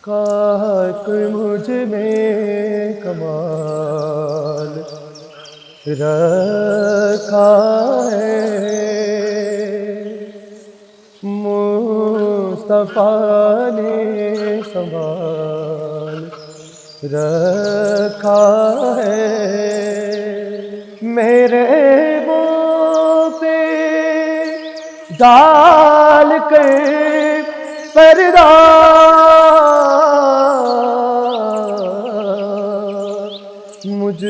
خاک مجھ میں کمال رکھا ہے، مصطفیٰ نے سنبھال رکھا ہے، میرے منہ پہ ڈال کر پردہ مجھ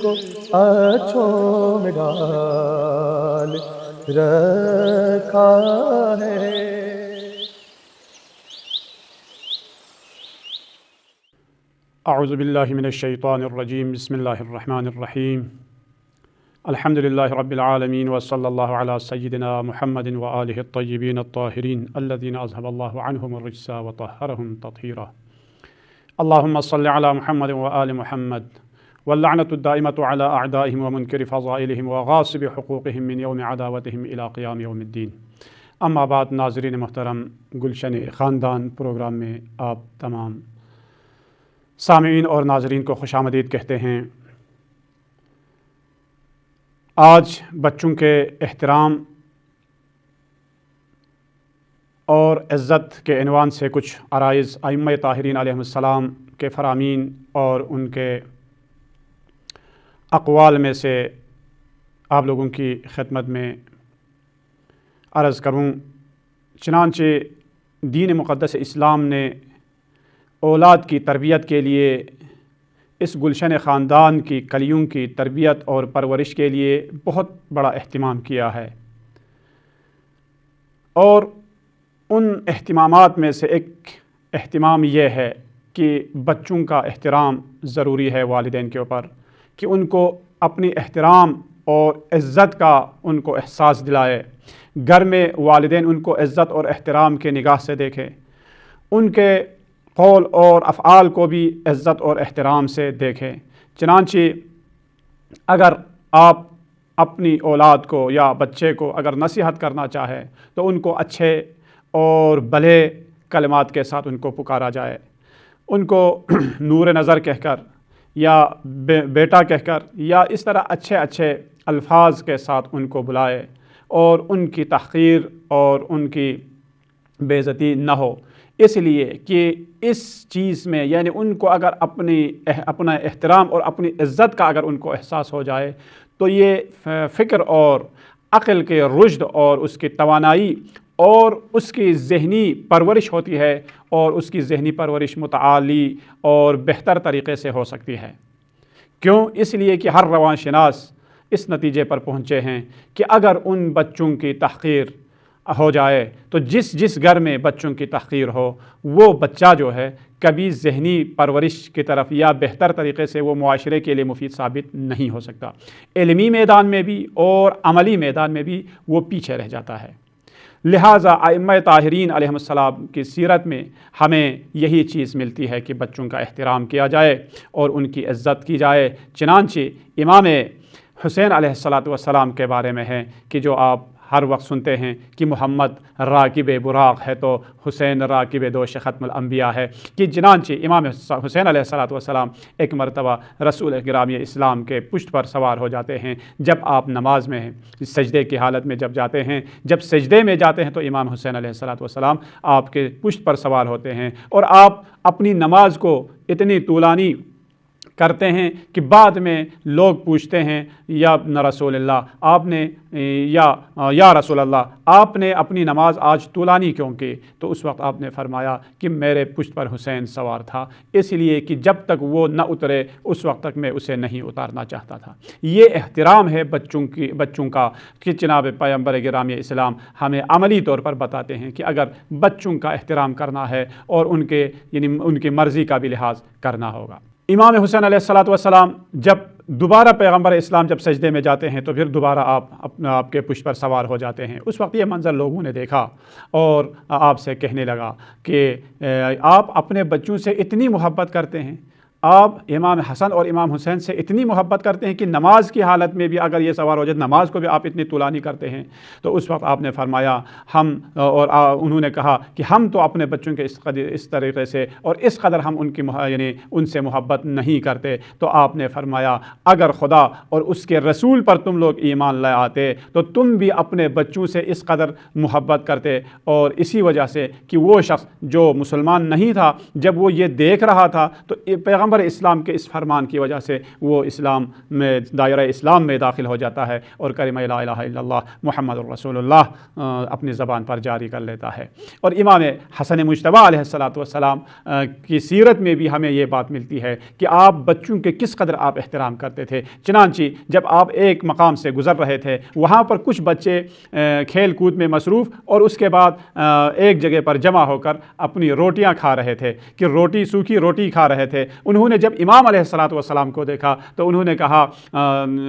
کو اچھوں میں ڈال رکھا ہے۔ اعوذ باللہ من الشیطان الرجیم، بسم اللہ الرحمن الرحیم، الحمدللہ رب العالمین وصلی اللہ علی سیدنا محمد وآلہ الطیبین الطاہرین الذین اذھب اللہ عنہم الرجس وطہرہم تطہیرا۔ اللہم صل علی محمد وآل محمد واللعنۃ الدائمۃ علی اعدائہم ومنکر فضائلہم وغاصب حقوقہم من یوم عداوتہم الی قیام یوم الدین۔ اما بعد، ناظرین محترم، گلشن خاندان پروگرام میں آپ تمام سامعین اور ناظرین کو خوش آمدید کہتے ہیں۔ آج بچوں کے احترام اور عزت کے عنوان سے کچھ عرائض ائمہ طاہرین علیہم السلام کے فرامین اور ان کے اقوال میں سے آپ لوگوں کی خدمت میں عرض کروں۔ چنانچہ دین مقدس اسلام نے اولاد کی تربیت کے لیے، اس گلشن خاندان کی کلیوں کی تربیت اور پرورش کے لیے بہت بڑا اہتمام کیا ہے، اور ان اہتمامات میں سے ایک اہتمام یہ ہے کہ بچوں کا احترام ضروری ہے والدین کے اوپر، کہ ان کو اپنی احترام اور عزت کا ان کو احساس دلائے۔ گھر میں والدین ان کو عزت اور احترام کے نگاہ سے دیکھیں، ان کے قول اور افعال کو بھی عزت اور احترام سے دیکھیں۔ چنانچہ اگر آپ اپنی اولاد کو یا بچے کو اگر نصیحت کرنا چاہے تو ان کو اچھے اور بھلے کلمات کے ساتھ ان کو پکارا جائے، ان کو نور نظر کہہ کر یا بیٹا کہہ کر یا اس طرح اچھے اچھے الفاظ کے ساتھ ان کو بلائے، اور ان کی تحقیر اور ان کی بے عزتی نہ ہو، اس لیے کہ اس چیز میں یعنی ان کو اگر اپنا احترام اور اپنی عزت کا اگر ان کو احساس ہو جائے تو یہ فکر اور عقل کے رشد اور اس کی توانائی اور اس کی ذہنی پرورش ہوتی ہے، اور اس کی ذہنی پرورش متعالی اور بہتر طریقے سے ہو سکتی ہے۔ کیوں؟ اس لیے کہ ہر روان شناس اس نتیجے پر پہنچے ہیں کہ اگر ان بچوں کی تحقیر ہو جائے تو جس گھر میں بچوں کی تحقیر ہو، وہ بچہ جو ہے کبھی ذہنی پرورش کی طرف یا بہتر طریقے سے وہ معاشرے کے لیے مفید ثابت نہیں ہو سکتا۔ علمی میدان میں بھی اور عملی میدان میں بھی وہ پیچھے رہ جاتا ہے۔ لہٰذا ائمہ طاہرین علیہم السلام کی سیرت میں ہمیں یہی چیز ملتی ہے کہ بچوں کا احترام کیا جائے اور ان کی عزت کی جائے۔ چنانچہ امام حسین علیہ السلام کے بارے میں ہے کہ جو آپ ہر وقت سنتے ہیں کہ محمد راکب براق ہے تو حسین راکب دوش ختم الانبیاء ہے، کہ چنانچہ امام حسین علیہ السلام ایک مرتبہ رسول گرامی اسلام کے پشت پر سوار ہو جاتے ہیں۔ جب آپ نماز میں ہیں، سجدے کی حالت میں جب جاتے ہیں، جب سجدے میں جاتے ہیں تو امام حسین علیہ السلام آپ کے پشت پر سوار ہوتے ہیں، اور آپ اپنی نماز کو اتنی طولانی کرتے ہیں کہ بعد میں لوگ پوچھتے ہیں یا رسول اللہ آپ نے یا رسول اللہ آپ نے اپنی نماز آج طولانی کیوں کی؟ تو اس وقت آپ نے فرمایا کہ میرے پشت پر حسین سوار تھا، اس لیے کہ جب تک وہ نہ اترے اس وقت تک میں اسے نہیں اتارنا چاہتا تھا۔ یہ احترام ہے بچوں کا کہ جناب پیغمبر گرامی اسلام ہمیں عملی طور پر بتاتے ہیں کہ اگر بچوں کا احترام کرنا ہے اور ان کی مرضی کا بھی لحاظ کرنا ہوگا۔ امام حسین علیہ السلام جب دوبارہ پیغمبر اسلام جب سجدے میں جاتے ہیں تو پھر دوبارہ آپ کے پشت پر سوار ہو جاتے ہیں۔ اس وقت یہ منظر لوگوں نے دیکھا اور آپ سے کہنے لگا کہ آپ اپنے بچوں سے اتنی محبت کرتے ہیں، آپ امام حسن اور امام حسین سے اتنی محبت کرتے ہیں کہ نماز کی حالت میں بھی اگر یہ سوار ہو جائے نماز کو بھی آپ اتنی طولانی کرتے ہیں۔ تو اس وقت آپ نے فرمایا انہوں نے کہا کہ ہم تو اپنے بچوں کے اس طریقے سے اور اس قدر ہم یعنی ان سے محبت نہیں کرتے۔ تو آپ نے فرمایا اگر خدا اور اس کے رسول پر تم لوگ ایمان لے آتے تو تم بھی اپنے بچوں سے اس قدر محبت کرتے۔ اور اسی وجہ سے کہ وہ شخص جو مسلمان نہیں تھا جب وہ یہ دیکھ رہا تھا تو پیغمبر اسلام کے اس فرمان کی وجہ سے وہ اسلام میں دائرہ اسلام میں داخل ہو جاتا ہے اور کلمہ لا الہ الا اللہ محمد الرسول اللہ اپنی زبان پر جاری کر لیتا ہے۔ اور امام حسن مجتبی علیہ السلام کی سیرت میں بھی ہمیں یہ بات ملتی ہے کہ آپ بچوں کے کس قدر آپ احترام کرتے تھے۔ چنانچہ جب آپ ایک مقام سے گزر رہے تھے وہاں پر کچھ بچے کھیل کود میں مصروف اور اس کے بعد ایک جگہ پر جمع ہو کر اپنی روٹیاں کھا رہے تھے کہ سوکھی روٹی کھا رہے تھے۔ انہوں نے جب امام علیہ السلام کو دیکھا تو انہوں نے کہا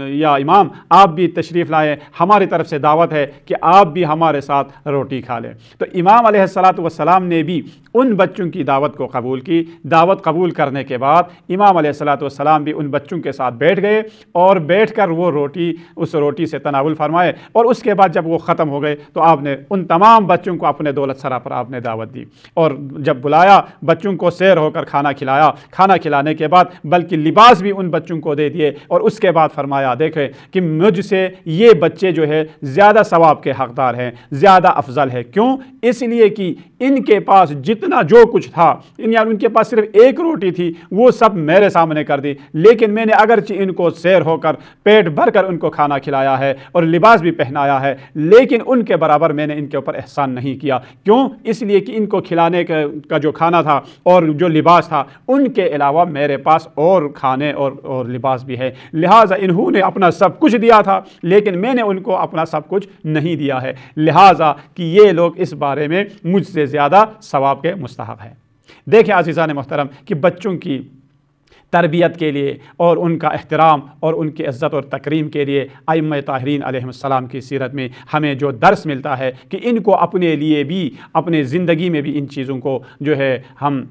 یا امام آپ بھی تشریف لائیں، ہماری طرف سے دعوت ہے کہ آپ بھی ہمارے ساتھ روٹی کھا لیں۔ تو امام علیہ السلام نے بھی ان بچوں کی دعوت کو قبول کی۔ دعوت قبول کرنے کے بعد امام علیہ السلام بھی ان بچوں کے ساتھ بیٹھ گئے اور بیٹھ کر وہ اس روٹی سے تناول فرمائے۔ اور اس کے بعد جب وہ ختم ہو گئے تو آپ نے ان تمام بچوں کو اپنے دولت سرا پر آپ نے دعوت دی اور جب بلایا بچوں کو سیر ہو کر کھانا کھلایا۔ کھانا کھلانے کے بعد بلکہ لباس بھی ان بچوں کو دے دیے اور اس کے بعد فرمایا دیکھیں کہ مجھ سے یہ بچے جو ہے زیادہ ثواب کے حقدار ہیں، زیادہ افضل ہے۔ کیوں؟ اس لیے کہ ان کے پاس جتنا جو کچھ تھا یعنی ان کے پاس صرف ایک روٹی تھی وہ سب میرے سامنے کر دی، لیکن میں نے اگرچہ ان کو سیر ہو کر پیٹ بھر کر ان کو کھانا کھلایا ہے اور لباس بھی پہنایا ہے، لیکن ان کے برابر میں نے ان کے اوپر احسان نہیں کیا۔ کیوں؟ اس لیے کہ ان کو کھلانے کا جو کھانا تھا اور جو لباس تھا ان کے علاوہ میرے پاس اور کھانے اور لباس بھی ہے، لہٰذا انہوں نے اپنا سب کچھ دیا تھا لیکن میں نے ان کو اپنا سب کچھ نہیں دیا ہے، لہٰذا کہ یہ لوگ اس بارے میں مجھ سے زیادہ ثواب کے مستحق ہیں۔ دیکھیں عزیزان محترم کہ بچوں کی تربیت کے لیے اور ان کا احترام اور ان کی عزت اور تکریم کے لیے ائمہ طاہرین علیہ السلام کی سیرت میں ہمیں جو درس ملتا ہے کہ ان کو اپنے لیے بھی اپنے زندگی میں بھی ان چیزوں کو جو ہے ہم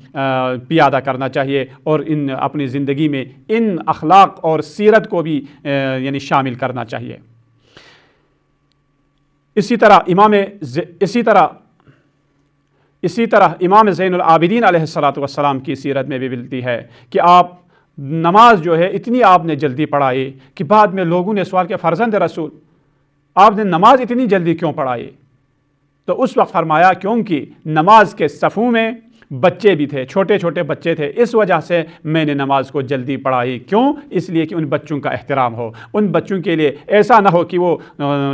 پیادہ کرنا چاہیے اور اپنی زندگی میں ان اخلاق اور سیرت کو بھی یعنی شامل کرنا چاہیے۔ اسی طرح امام زین العابدین علیہ السلام کی سیرت میں بھی ملتی ہے کہ آپ نماز جو ہے اتنی آپ نے جلدی پڑھائی کہ بعد میں لوگوں نے سوال کیا فرزند رسول آپ نے نماز اتنی جلدی کیوں پڑھائی؟ تو اس وقت فرمایا کیونکہ نماز کے صفوں میں بچے بھی تھے، چھوٹے چھوٹے بچے تھے، اس وجہ سے میں نے نماز کو جلدی پڑھائی۔ کیوں؟ اس لیے کہ ان بچوں کا احترام ہو، ان بچوں کے لیے ایسا نہ ہو کہ وہ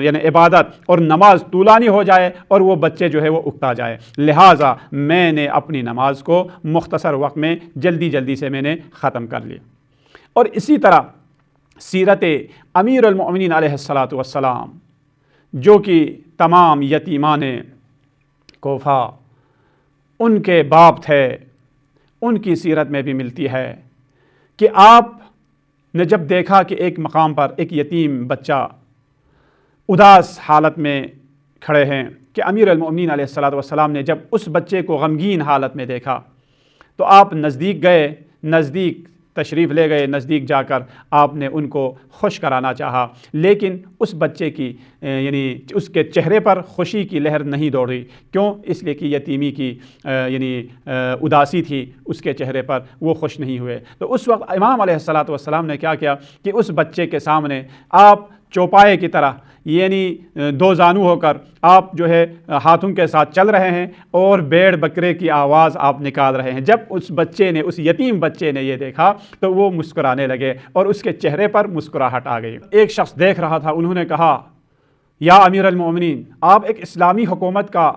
یعنی عبادت اور نماز طولانی ہو جائے اور وہ بچے جو ہے وہ اکتا جائے، لہٰذا میں نے اپنی نماز کو مختصر وقت میں جلدی سے میں نے ختم کر لی۔ اور اسی طرح سیرت امیر المؤمنین علیہ السلام جو کہ تمام یتیمان کوفہ ان کے باپ تھے، ان کی سیرت میں بھی ملتی ہے کہ آپ نے جب دیکھا کہ ایک مقام پر ایک یتیم بچہ اداس حالت میں کھڑے ہیں کہ امیر المؤمنین علیہ السلام نے جب اس بچے کو غمگین حالت میں دیکھا تو آپ نزدیک گئے، نزدیک تشریف لے گئے، نزدیک جا کر آپ نے ان کو خوش کرانا چاہا، لیکن اس بچے کی یعنی اس کے چہرے پر خوشی کی لہر نہیں دوڑی۔ کیوں؟ اس لیے کہ یتیمی کی یعنی اداسی تھی اس کے چہرے پر، وہ خوش نہیں ہوئے۔ تو اس وقت امام علیہ السلام نے کیا کیا کہ اس بچے کے سامنے آپ چوپائے کی طرح یعنی دو زانو ہو کر آپ جو ہے ہاتھوں کے ساتھ چل رہے ہیں اور بھیڑ بکرے کی آواز آپ نکال رہے ہیں۔ جب اس یتیم بچے نے یہ دیکھا تو وہ مسکرانے لگے اور اس کے چہرے پر مسکراہٹ آ گئی۔ ایک شخص دیکھ رہا تھا، انہوں نے کہا یا امیر المؤمنین آپ ایک اسلامی حکومت کا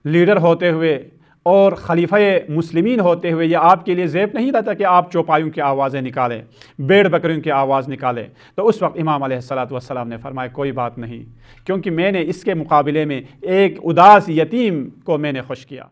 لیڈر ہوتے ہوئے اور خلیفہ مسلمین ہوتے ہوئے یہ آپ کے لیے زیب نہیں رہتا کہ آپ چوپایوں کی آوازیں نکالیں، بھیڑ بکریوں کی آواز نکالیں؟ تو اس وقت امام علیہ السلام نے فرمایا کوئی بات نہیں، کیونکہ میں نے اس کے مقابلے میں ایک اداس یتیم کو میں نے خوش کیا۔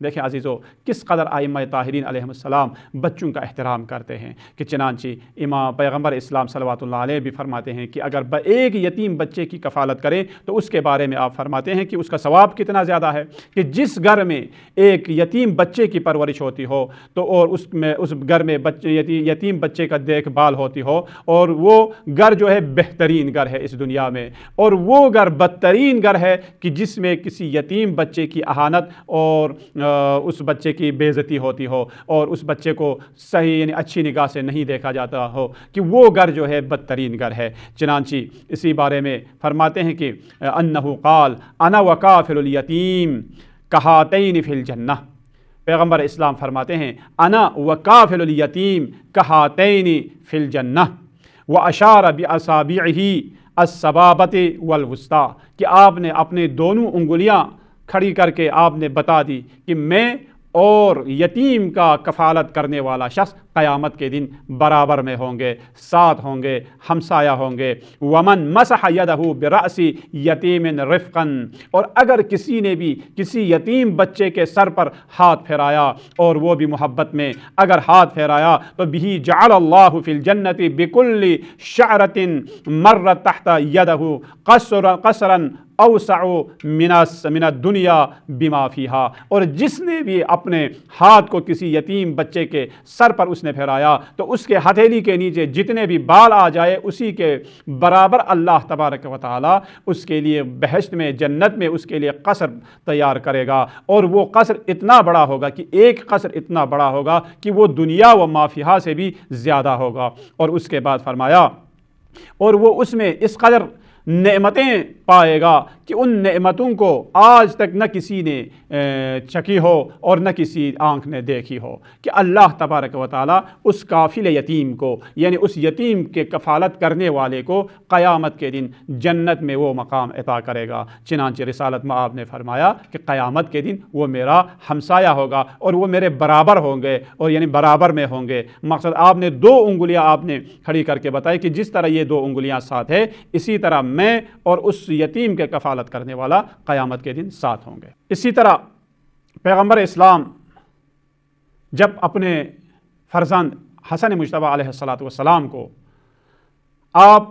دیکھیں عزیزو کس قدر ائمہ طاہرین علیہم السلام بچوں کا احترام کرتے ہیں کہ چنانچہ امام پیغمبر اسلام صلوات اللہ علیہ بھی فرماتے ہیں کہ اگر ایک یتیم بچے کی کفالت کریں تو اس کے بارے میں آپ فرماتے ہیں کہ اس کا ثواب کتنا زیادہ ہے کہ جس گھر میں ایک یتیم بچے کی پرورش ہوتی ہو تو اور اس گھر میں یتیم بچے کا دیکھ بھال ہوتی ہو، اور وہ گھر جو ہے بہترین گھر ہے اس دنیا میں، اور وہ گھر بدترین گھر ہے کہ جس میں کسی یتیم بچے کی اہانت اور اس بچے کی بے عزتی ہوتی ہو اور اس بچے کو صحیح یعنی اچھی نگاہ سے نہیں دیکھا جاتا ہو، کہ وہ گھر جو ہے بدترین گھر ہے۔ چنانچہ اسی بارے میں فرماتے ہیں کہ انہ قال انا وکافل الیتیم کہاتین فی الجنہ، پیغمبر اسلام فرماتے ہیں انا وکافل الیتیم کہاتین فی الجنہ واشار باصابعہ السبابۃ والوسطی، کہ آپ نے اپنے دونوں انگلیاں کھڑی کر کے آپ نے بتا دی کہ میں اور یتیم کا کفالت کرنے والا شخص قیامت کے دن برابر میں ہوں گے، ساتھ ہوں گے، ہمسایہ ہوں گے۔ ومن مسح یدہ برأس یتیم رفقا، اور اگر کسی نے بھی کسی یتیم بچے کے سر پر ہاتھ پھیرایا اور وہ بھی محبت میں اگر ہاتھ پھیرایا تو بہ جعل اللہ فی الجنۃ بکل شعرۃ مرت تحت یدہ قصرا اوسع من الدنیا بما فیہا، اور جس نے بھی اپنے ہاتھ کو کسی یتیم بچے کے سر پر اس نے پھیرایا تو اس کے ہتھیلی کے نیچے جتنے بھی بال آ جائے اسی کے برابر اللہ تبارک و تعالی اس کے لیے بہشت میں جنت میں اس کے لیے قصر تیار کرے گا، اور وہ قصر اتنا بڑا ہوگا کہ ایک قصر اتنا بڑا ہوگا کہ وہ دنیا و ما فیہا سے بھی زیادہ ہوگا۔ اور اس کے بعد فرمایا اور وہ اس میں اس قدر نعمتیں پائے گا کہ ان نعمتوں کو آج تک نہ کسی نے چکی ہو اور نہ کسی آنکھ نے دیکھی ہو، کہ اللہ تبارک و تعالیٰ اس کافل یتیم کو یعنی اس یتیم کے کفالت کرنے والے کو قیامت کے دن جنت میں وہ مقام عطا کرے گا۔ چنانچہ رسالت میں آپ نے فرمایا کہ قیامت کے دن وہ میرا ہمسایہ ہوگا اور وہ میرے برابر ہوں گے، اور یعنی برابر میں ہوں گے۔ مقصد آپ نے دو انگلیاں آپ نے کھڑی کر کے بتائی کہ جس طرح یہ دو انگلیاں ساتھ ہے اسی طرح میں اور اس یتیم کے کفالت کرنے والا قیامت کے دن ساتھ ہوں گے۔ اسی طرح پیغمبر اسلام جب اپنے فرزند حسن مجتبیٰ علیہ السلام کو آپ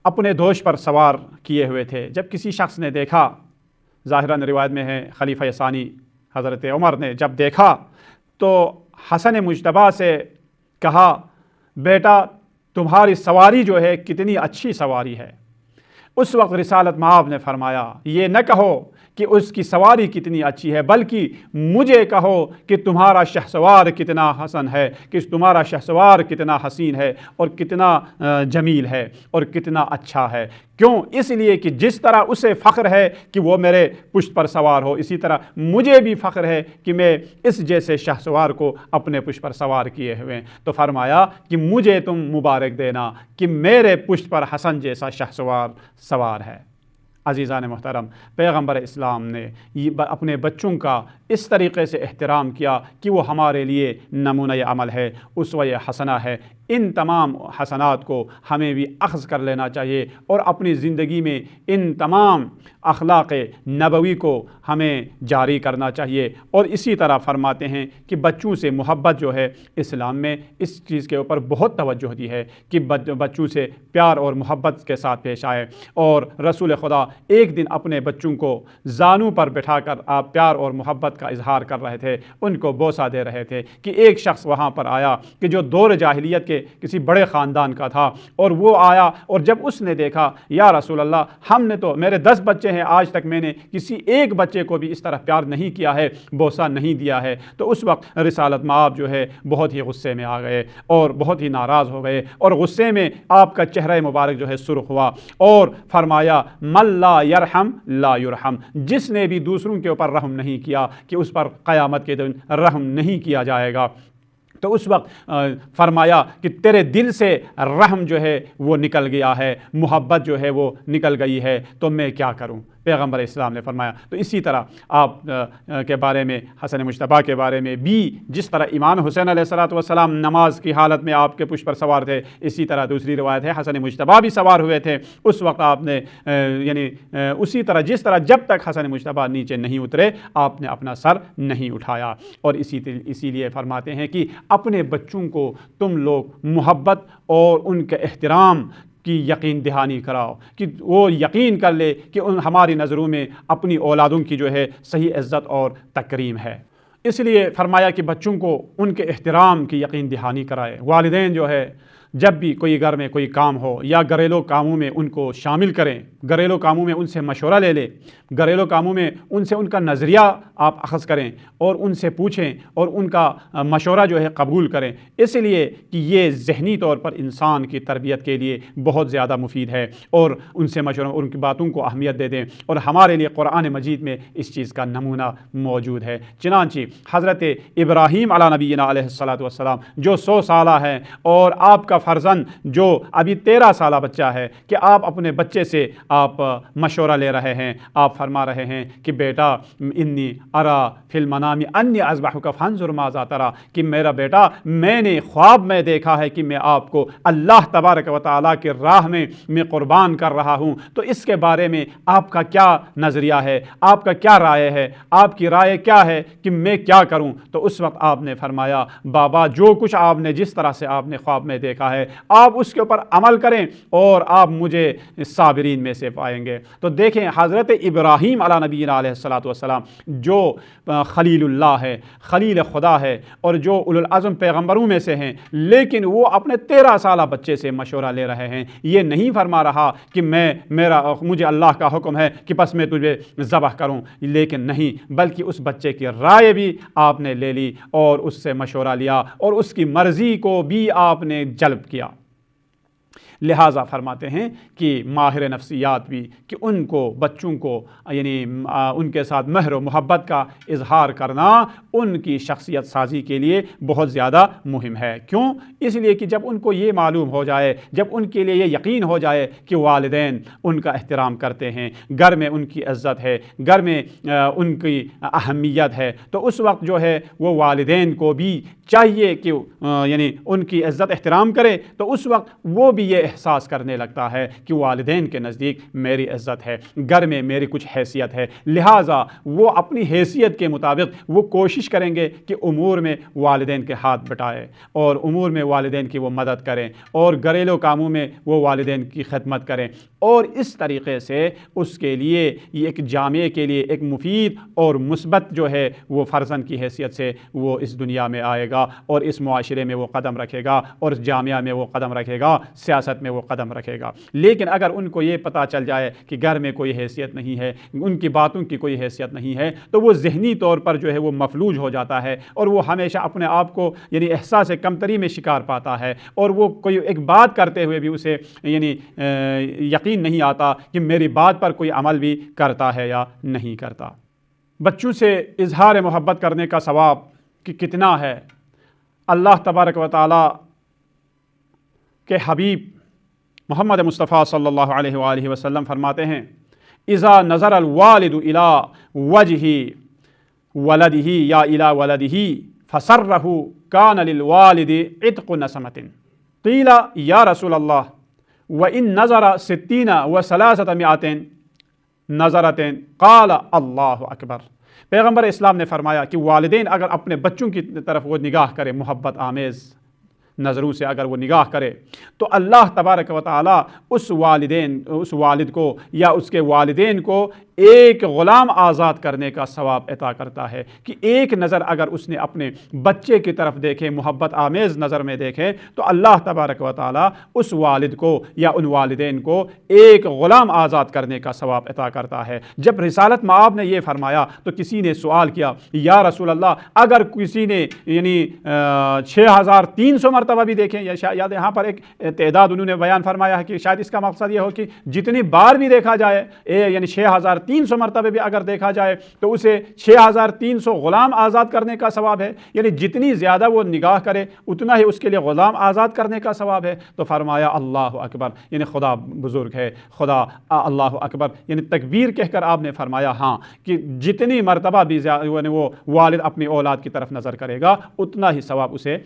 اپنے دوش پر سوار کیے ہوئے تھے، جب کسی شخص نے دیکھا، ظاہراً روایت میں ہے خلیفہ ثانی حضرت عمر نے جب دیکھا تو حسن مجتبیٰ سے کہا بیٹا تمہاری سواری جو ہے کتنی اچھی سواری ہے۔ اس وقت رسالت مآب نے فرمایا یہ نہ کہو کہ اس کی سواری کتنی اچھی ہے، بلکہ مجھے کہو کہ تمہارا شہسوار کتنا حسن ہے، کہ تمہارا شہسوار کتنا حسین ہے اور کتنا جمیل ہے اور کتنا اچھا ہے۔ کیوں؟ اس لیے کہ جس طرح اسے فخر ہے کہ وہ میرے پشت پر سوار ہو، اسی طرح مجھے بھی فخر ہے کہ میں اس جیسے شہسوار کو اپنے پشت پر سوار کیے ہوئے۔ تو فرمایا کہ مجھے تم مبارک دینا کہ میرے پشت پر حسن جیسا شہسوار سوار ہے۔ عزیزان محترم، پیغمبر اسلام نے اپنے بچوں کا اس طریقے سے احترام کیا کہ وہ ہمارے لیے نمونہ عمل ہے، اسوہ حسنہ ہے۔ ان تمام حسنات کو ہمیں بھی اخذ کر لینا چاہیے اور اپنی زندگی میں ان تمام اخلاق نبوی کو ہمیں جاری کرنا چاہیے۔ اور اسی طرح فرماتے ہیں کہ بچوں سے محبت جو ہے اسلام میں اس چیز کے اوپر بہت توجہ دی ہے کہ بچوں سے پیار اور محبت کے ساتھ پیش آئے۔ اور رسول خدا ایک دن اپنے بچوں کو زانوں پر بٹھا کر آپ پیار اور محبت کا اظہار کر رہے تھے، ان کو بوسہ دے رہے تھے کہ ایک شخص وہاں پر آیا کہ جو دور جاہلیت کے کسی بڑے خاندان کا تھا، اور وہ آیا اور جب اس نے دیکھا یا رسول اللہ ہم نے تو میرے 10 بچے ہیں، آج تک میں نے کسی ایک بچے کو بھی اس طرح پیار نہیں کیا ہے، بوسہ نہیں دیا ہے۔ تو اس وقت رسالت مآب جو ہے بہت ہی غصے میں آ گئے اور بہت ہی ناراض ہو گئے، اور غصے میں آپ کا چہرہ مبارک جو ہے سرخ ہوا اور فرمایا من لا یرحم لا یرحم، جس نے بھی دوسروں کے اوپر رحم نہیں کیا کہ اس پر قیامت کے دن رحم نہیں کیا جائے گا۔ تو اس وقت فرمایا کہ تیرے دل سے رحم جو ہے وہ نکل گیا ہے، محبت جو ہے وہ نکل گئی ہے، تو میں کیا کروں؟ پیغمبر اسلام نے فرمایا۔ تو اسی طرح آپ کے بارے میں، حسن مجتبیٰ کے بارے میں بھی جس طرح امام حسین علیہ السلام نماز کی حالت میں آپ کے پشت پر سوار تھے، اسی طرح دوسری روایت ہے حسن مجتبیٰ بھی سوار ہوئے تھے۔ اس وقت آپ نے یعنی اسی طرح جس طرح جب تک حسن مجتبیٰ نیچے نہیں اترے آپ نے اپنا سر نہیں اٹھایا۔ اور اسی لیے فرماتے ہیں کہ اپنے بچوں کو تم لوگ محبت اور ان کے احترام کی یقین دہانی کراؤ، کہ وہ یقین کر لے کہ ہماری نظروں میں اپنی اولادوں کی جو ہے صحیح عزت اور تکریم ہے۔ اس لیے فرمایا کہ بچوں کو ان کے احترام کی یقین دہانی کرائے۔ والدین جو ہے جب بھی کوئی گھر میں کوئی کام ہو یا گھریلو کاموں میں ان کو شامل کریں، گھریلو کاموں میں ان سے مشورہ لے لیں، گھریلو کاموں میں ان سے ان کا نظریہ آپ اخذ کریں اور ان سے پوچھیں اور ان کا مشورہ جو ہے قبول کریں، اس لیے کہ یہ ذہنی طور پر انسان کی تربیت کے لیے بہت زیادہ مفید ہے، اور ان سے مشورہ، ان کی باتوں کو اہمیت دے دیں۔ اور ہمارے لیے قرآن مجید میں اس چیز کا نمونہ موجود ہے۔ چنانچہ حضرت ابراہیم علیہ نبینا علیہ السلام جو 100 سالہ ہیں، اور آپ کا فرزند جو ابھی 13 سالہ بچہ ہے، کہ آپ اپنے بچے سے آپ مشورہ لے رہے ہیں، آپ فرما رہے ہیں کہ بیٹا انی ارا فی المنام انی اذبحک فانظر ماذا تری، کہ میرا بیٹا میں نے خواب میں دیکھا ہے کہ میں آپ کو اللہ تبارک و تعالیٰ کی راہ میں قربان کر رہا ہوں، تو اس کے بارے میں آپ کا کیا نظریہ ہے، آپ کا کیا رائے ہے، آپ کی رائے کیا ہے کہ میں کیا کروں؟ تو اس وقت آپ نے فرمایا بابا جو کچھ آپ نے جس طرح سے آپ نے خواب میں دیکھا ہے آپ اس کے اوپر عمل کریں اور آپ مجھے صابرین میں سے پائیں گے۔ تو دیکھیں حضرت ابراہیم علیہ نبینا علیہ السلام جو خلیل اللہ ہے، خلیل خدا ہے، اور جو اولو العزم پیغمبروں میں سے ہیں، لیکن وہ اپنے 13 سالہ بچے سے مشورہ لے رہے ہیں۔ یہ نہیں فرما رہا کہ مجھے اللہ کا حکم ہے کہ بس میں تجھے ذبح کروں، لیکن نہیں، بلکہ اس بچے کی رائے بھی آپ نے لے لی اور اس سے مشورہ لیا اور اس کی مرضی کو بھی آپ نے جلب کیا۔ لہٰذا فرماتے ہیں کہ ماہر نفسیات بھی کہ ان کو بچوں کو یعنی ان کے ساتھ مہر و محبت کا اظہار کرنا ان کی شخصیت سازی کے لیے بہت زیادہ مہم ہے۔ کیوں؟ اس لیے کہ جب ان کو یہ معلوم ہو جائے، جب ان کے لیے یہ یقین ہو جائے کہ والدین ان کا احترام کرتے ہیں، گھر میں ان کی عزت ہے، گھر میں ان کی اہمیت ہے، تو اس وقت جو ہے وہ والدین کو بھی چاہیے کہ یعنی ان کی عزت احترام کرے، تو اس وقت وہ بھی یہ احساس کرنے لگتا ہے کہ والدین کے نزدیک میری عزت ہے، گھر میں میری کچھ حیثیت ہے، لہٰذا وہ اپنی حیثیت کے مطابق وہ کوشش کریں گے کہ امور میں والدین کے ہاتھ بٹائے اور امور میں والدین کی وہ مدد کریں اور گھریلو کاموں میں وہ والدین کی خدمت کریں، اور اس طریقے سے اس کے لیے یہ ایک جامعہ کے لیے ایک مفید اور مثبت جو ہے وہ فرزند کی حیثیت سے وہ اس دنیا میں آئے گا اور اس معاشرے میں وہ قدم رکھے گا اور اس جامعہ میں وہ قدم رکھے گا، سیاست میں وہ قدم رکھے گا۔ لیکن اگر ان کو یہ پتہ چل جائے کہ گھر میں کوئی حیثیت نہیں ہے، ان کی باتوں کی کوئی حیثیت نہیں ہے، تو وہ ذہنی طور پر جو ہے وہ مفلوج ہو جاتا ہے اور وہ ہمیشہ اپنے آپ کو یعنی احساس کمتری میں شکار پاتا ہے، اور وہ کوئی ایک بات کرتے ہوئے بھی اسے یعنی یقین نہیں آتا کہ میری بات پر کوئی عمل بھی کرتا ہے یا نہیں کرتا۔ بچوں سے اظہار محبت کرنے کا ثواب کہ کتنا ہے، اللہ تبارک و تعالی کے حبیب محمد مصطفیٰ صلی اللہ علیہ وآلہ وسلم فرماتے ہیں اذا نظر الوالد الى وجہ ولدہ یا الى ولدہ فسرہ کان للوالد عتق نسمۃ قیل یا رسول اللہ وإن نظر 60 و300 نظرۃ قال اللہ اکبر۔ پیغمبر اسلام نے فرمایا کہ والدین اگر اپنے بچوں کی طرف وہ نگاہ کرے، محبت آمیز نظروں سے اگر وہ نگاہ کرے، تو اللہ تبارک و تعالی اس والد کو یا اس کے والدین کو ایک غلام آزاد کرنے کا ثواب عطا کرتا ہے، کہ ایک نظر اگر اس نے اپنے بچے کی طرف دیکھے، محبت آمیز نظر میں دیکھے، تو اللہ تبارک و تعالی اس والد کو یا ان والدین کو ایک غلام آزاد کرنے کا ثواب عطا کرتا ہے۔ جب رسالت مآب نے یہ فرمایا تو کسی نے سوال کیا یا رسول اللہ اگر کسی نے یعنی 6300 مرتبہ بھی دیکھیں، یا شاید یہاں پر ایک تعداد انہوں نے بیان فرمایا ہے کہ شاید اس کا مقصد یہ ہو کہ جتنی بار بھی دیکھا جائے یعنی 6300 6300 مرتبہ بھی اگر دیکھا جائے تو اسے 6300 غلام آزاد کرنے کا ثواب ہے، یعنی جتنی زیادہ وہ نگاہ کرے اتنا ہی اس کے لیے غلام آزاد کرنے کا ثواب ہے۔ تو فرمایا اللہ اکبر، یعنی خدا بزرگ ہے، خدا اللہ اکبر، یعنی تکبیر کہہ کر آپ نے فرمایا ہاں کہ جتنی مرتبہ بھی وہ والد اپنی اولاد کی طرف نظر کرے گا اتنا ہی ثواب اسے۔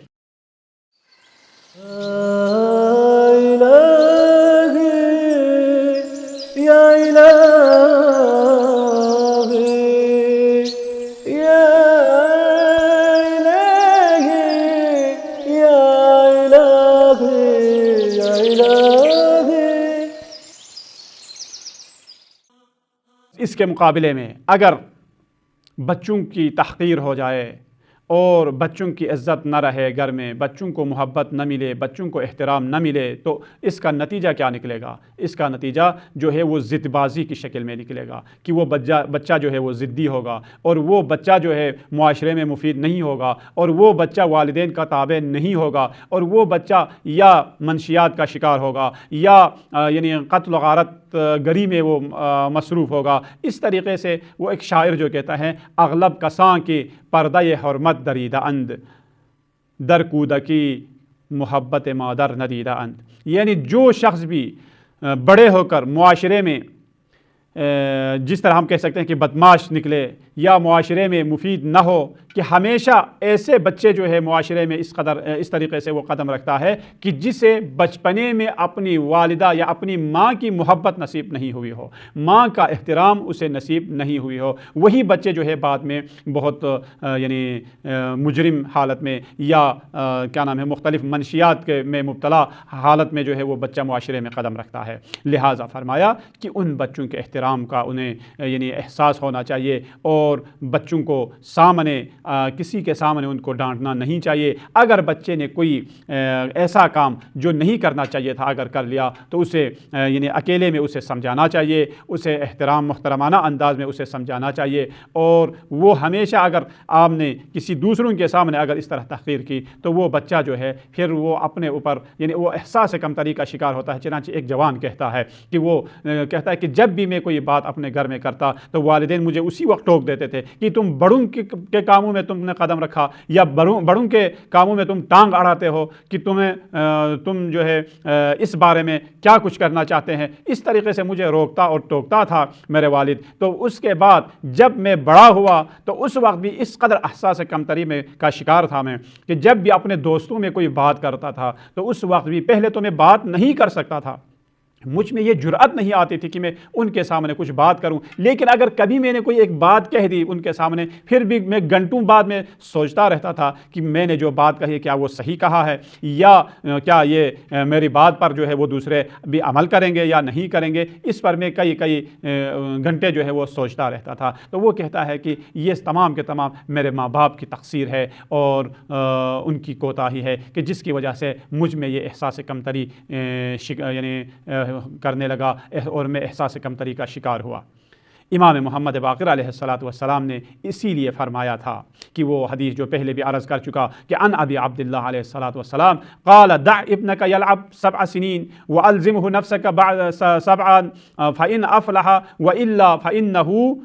یا الہی یا الہی یا الہی یا الہی۔ اس کے مقابلے میں اگر بچوں کی تحقیر ہو جائے اور بچوں کی عزت نہ رہے گھر میں، بچوں کو محبت نہ ملے، بچوں کو احترام نہ ملے، تو اس کا نتیجہ کیا نکلے گا؟ اس کا نتیجہ جو ہے وہ ضد بازی کی شکل میں نکلے گا کہ وہ بچہ جو ہے وہ ضدی ہوگا، اور وہ بچہ جو ہے معاشرے میں مفید نہیں ہوگا، اور وہ بچہ والدین کا تابع نہیں ہوگا، اور وہ بچہ یا منشیات کا شکار ہوگا یا یعنی قتل و غارت گری میں وہ مصروف ہوگا۔ اس طریقے سے وہ ایک شاعر جو کہتا ہے اغلب کساں کی پردہ حرمت دریدہ اند در کودکی محبت مادر ندیدہ اند، یعنی جو شخص بھی بڑے ہو کر معاشرے میں جس طرح ہم کہہ سکتے ہیں کہ بدماش نکلے یا معاشرے میں مفید نہ ہو، کہ ہمیشہ ایسے بچے جو ہے معاشرے میں اس طریقے سے وہ قدم رکھتا ہے کہ جسے بچپنے میں اپنی والدہ یا اپنی ماں کی محبت نصیب نہیں ہوئی ہو، ماں کا احترام اسے نصیب نہیں ہوئی ہو، وہی بچے جو ہے بعد میں بہت یعنی مجرم حالت میں یا کیا نام ہے مختلف منشیات میں مبتلا حالت میں جو ہے وہ بچہ معاشرے میں قدم رکھتا ہے۔ لہٰذا فرمایا کہ ان بچوں کے احترام کا انہیں یعنی احساس ہونا چاہیے، اور بچوں کو سامنے کسی کے سامنے ان کو ڈانٹنا نہیں چاہیے۔ اگر بچے نے کوئی ایسا کام جو نہیں کرنا چاہیے تھا اگر کر لیا تو اسے یعنی اکیلے میں اسے سمجھانا چاہیے، اسے احترام محترمانہ انداز میں اسے سمجھانا چاہیے، اور وہ ہمیشہ اگر آپ نے کسی دوسروں کے سامنے اگر اس طرح تحقیر کی تو وہ بچہ جو ہے پھر وہ اپنے اوپر یعنی وہ احساس کمتری کا شکار ہوتا ہے۔ چنانچہ ایک جوان کہتا ہے کہ وہ کہتا ہے کہ جب بھی میں کوئی بات اپنے گھر میں کرتا تو والدین مجھے اسی وقت ٹوک دیتے تھے کہ تم بڑوں کے کاموں میں تم نے قدم رکھا، یا بڑوں کے کاموں میں تم ٹانگ اڑاتے ہو، کہ تم جو ہے اس بارے میں کیا کچھ کرنا چاہتے ہیں۔ اس طریقے سے مجھے روکتا اور ٹوکتا تھا میرے والد۔ تو اس کے بعد جب میں بڑا ہوا تو اس وقت بھی اس قدر احساس کمتری میں کا شکار تھا میں کہ جب بھی اپنے دوستوں میں کوئی بات کرتا تھا تو اس وقت بھی پہلے تو میں بات نہیں کر سکتا تھا، مجھ میں یہ جرأت نہیں آتی تھی کہ میں ان کے سامنے کچھ بات کروں، لیکن اگر کبھی میں نے کوئی ایک بات کہہ دی ان کے سامنے، پھر بھی میں گھنٹوں بعد میں سوچتا رہتا تھا کہ میں نے جو بات کہی کیا وہ صحیح کہا ہے، یا کیا یہ میری بات پر جو ہے وہ دوسرے بھی عمل کریں گے یا نہیں کریں گے۔ اس پر میں کئی گھنٹے جو ہے وہ سوچتا رہتا تھا۔ تو وہ کہتا ہے کہ یہ تمام کے تمام میرے ماں باپ کی تقصیر ہے اور ان کی کوتاہی ہے کہ جس کی وجہ سے مجھ میں یہ احساس کمتری یعنی کرنے لگا اور میں احساس کمتری کا شکار ہوا۔ امام محمد باقر علیہ السلام نے اسی لیے فرمایا تھا کہ وہ حدیث جو پہلے بھی عرض کر چکا کہ ان ابی عبداللہ علیہ السلام قال دع ابنك يلعب 7 سنين والزمه نفسك بعد 7 فإن افلح والا فإنه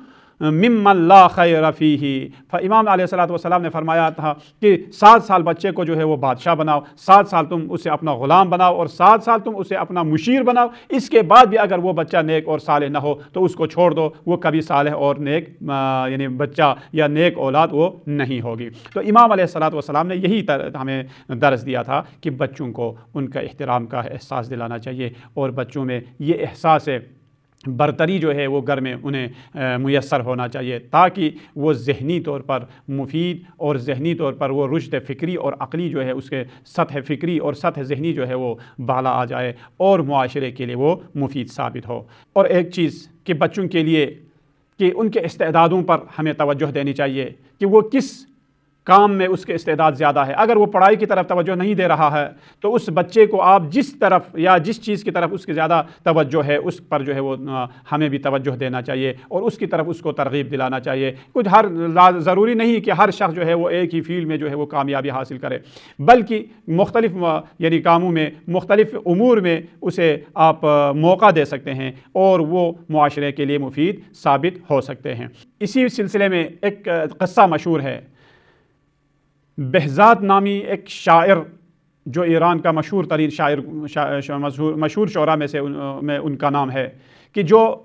ممن لا خیر فیہ۔ امام علیہ السلام نے فرمایا تھا کہ 7 سال بچے کو جو ہے وہ بادشاہ بناؤ، 7 سال تم اسے اپنا غلام بناؤ، اور 7 سال تم اسے اپنا مشیر بناؤ۔ اس کے بعد بھی اگر وہ بچہ نیک اور صالح نہ ہو تو اس کو چھوڑ دو، وہ کبھی صالح اور نیک یعنی بچہ یا نیک اولاد وہ نہیں ہوگی۔ تو امام علیہ السلام نے یہی ہمیں درس دیا تھا کہ بچوں کو ان کا احترام کا احساس دلانا چاہیے، اور بچوں میں یہ احساس برتری جو ہے وہ گھر میں انہیں میسر ہونا چاہیے، تاکہ وہ ذہنی طور پر مفید اور ذہنی طور پر وہ رشد فکری اور عقلی جو ہے اس کے سطح فکری اور سطح ذہنی جو ہے وہ بالا آ جائے اور معاشرے کے لیے وہ مفید ثابت ہو۔ اور ایک چیز کہ بچوں کے لیے کہ ان کے استعدادوں پر ہمیں توجہ دینی چاہیے کہ وہ کس کام میں اس کے استعداد زیادہ ہے، اگر وہ پڑھائی کی طرف توجہ نہیں دے رہا ہے تو اس بچے کو آپ جس طرف یا جس چیز کی طرف اس کی زیادہ توجہ ہے اس پر جو ہے وہ ہمیں بھی توجہ دینا چاہیے اور اس کی طرف اس کو ترغیب دلانا چاہیے۔ کچھ ضروری نہیں کہ ہر شخص جو ہے وہ ایک ہی فیلڈ میں جو ہے وہ کامیابی حاصل کرے، بلکہ مختلف یعنی کاموں میں، مختلف امور میں اسے آپ موقع دے سکتے ہیں اور وہ معاشرے کے لیے مفید ثابت ہو سکتے ہیں۔ اسی سلسلے میں ایک قصہ مشہور ہے، بہزاد نامی ایک شاعر جو ایران کا مشہور ترین مشہور شعراء میں سے ان کا نام ہے، کہ جو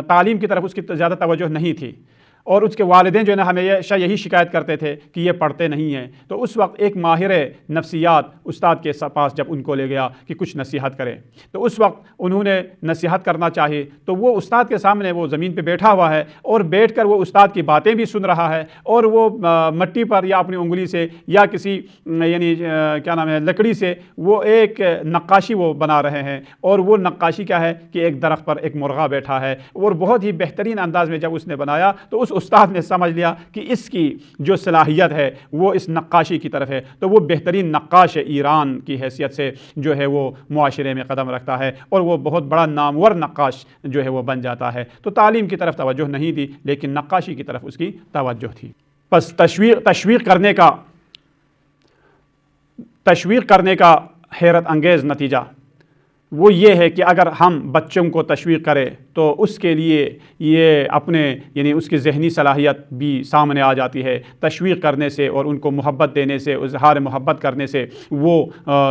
تعلیم کی طرف اس کی زیادہ توجہ نہیں تھی اور اس کے والدین جو ہے نا ہمیشہ یہی شکایت کرتے تھے کہ یہ پڑھتے نہیں ہیں۔ تو اس وقت ایک ماہر نفسیات استاد کے پاس جب ان کو لے گیا کہ کچھ نصیحت کرے، تو اس وقت انہوں نے نصیحت کرنا چاہی تو وہ استاد کے سامنے وہ زمین پہ بیٹھا ہوا ہے اور بیٹھ کر وہ استاد کی باتیں بھی سن رہا ہے اور وہ مٹی پر یا اپنی انگلی سے یا کسی یعنی کیا نام ہے لکڑی سے وہ ایک نقاشی وہ بنا رہے ہیں، اور وہ نقاشی کیا ہے کہ ایک درخت پر ایک مرغا بیٹھا ہے، اور بہت ہی بہترین انداز میں جب اس نے بنایا تو اس استاد نے سمجھ لیا کہ اس کی جو صلاحیت ہے وہ اس نقاشی کی طرف ہے، تو وہ بہترین نقاش ایران کی حیثیت سے جو ہے وہ معاشرے میں قدم رکھتا ہے اور وہ بہت بڑا نامور نقاش جو ہے وہ بن جاتا ہے۔ تو تعلیم کی طرف توجہ نہیں دی لیکن نقاشی کی طرف اس کی توجہ تھی۔ بس تشویق کرنے کا حیرت انگیز نتیجہ وہ یہ ہے کہ اگر ہم بچوں کو تشویق کریں تو اس کے لیے یہ اپنے یعنی اس کی ذہنی صلاحیت بھی سامنے آ جاتی ہے۔ تشویق کرنے سے اور ان کو محبت دینے سے، اظہار محبت کرنے سے وہ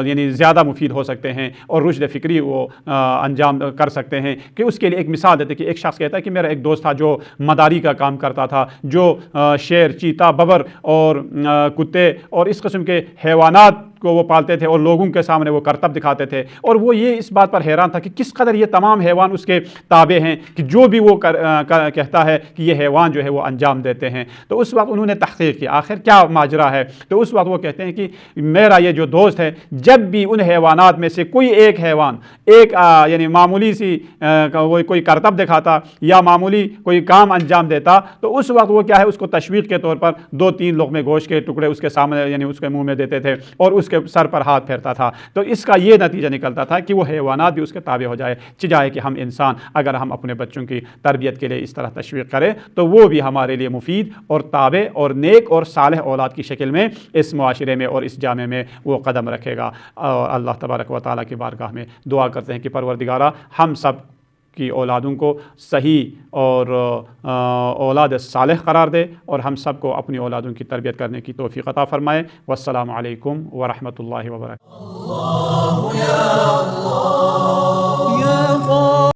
یعنی زیادہ مفید ہو سکتے ہیں اور رشد فکری وہ انجام کر سکتے ہیں۔ کہ اس کے لیے ایک مثال دیتے کہ ایک شخص کہتا ہے کہ میرا ایک دوست تھا جو مداری کا کام کرتا تھا، جو شیر، چیتا، ببر اور کتے اور اس قسم کے حیوانات کو وہ پالتے تھے اور لوگوں کے سامنے وہ کرتب دکھاتے تھے، اور وہ یہ اس بات پر حیران تھا کہ کس قدر یہ تمام حیوان اس کے تابع ہیں کہ جو بھی وہ کہتا ہے کہ یہ حیوان جو ہے وہ انجام دیتے ہیں۔ تو اس وقت انہوں نے تحقیق کی آخر کیا ماجرا ہے، تو اس وقت وہ کہتے ہیں کہ میرا یہ جو دوست ہے جب بھی ان حیوانات میں سے کوئی ایک حیوان ایک یعنی معمولی سی کوئی کرتب دکھاتا یا معمولی کوئی کام انجام دیتا تو اس وقت وہ کیا ہے اس کو تشویق کے طور پر 2-3 لقمے گوشت کے ٹکڑے اس کے سامنے یعنی اس کے منہ میں دیتے تھے اور اس کے سر پر ہاتھ پھیرتا تھا۔ تو اس کا یہ نتیجہ نکلتا تھا کہ وہ حیوانات بھی اس کے تابع ہو جائے کہ ہم انسان اگر ہم اپنے بچوں کی تربیت کے لیے اس طرح تشویق کریں تو وہ بھی ہمارے لیے مفید اور تابع اور نیک اور صالح اولاد کی شکل میں اس معاشرے میں اور اس جامعے میں وہ قدم رکھے گا۔ اور اللہ تبارک و تعالیٰ کی بارگاہ میں دعا کرتے ہیں کہ پروردگارہ ہم سب کی اولادوں کو صحیح اور اولاد صالح قرار دے اور ہم سب کو اپنی اولادوں کی تربیت کرنے کی توفیق عطا فرمائے۔ والسلام علیکم ورحمۃ اللہ وبرکاتہ۔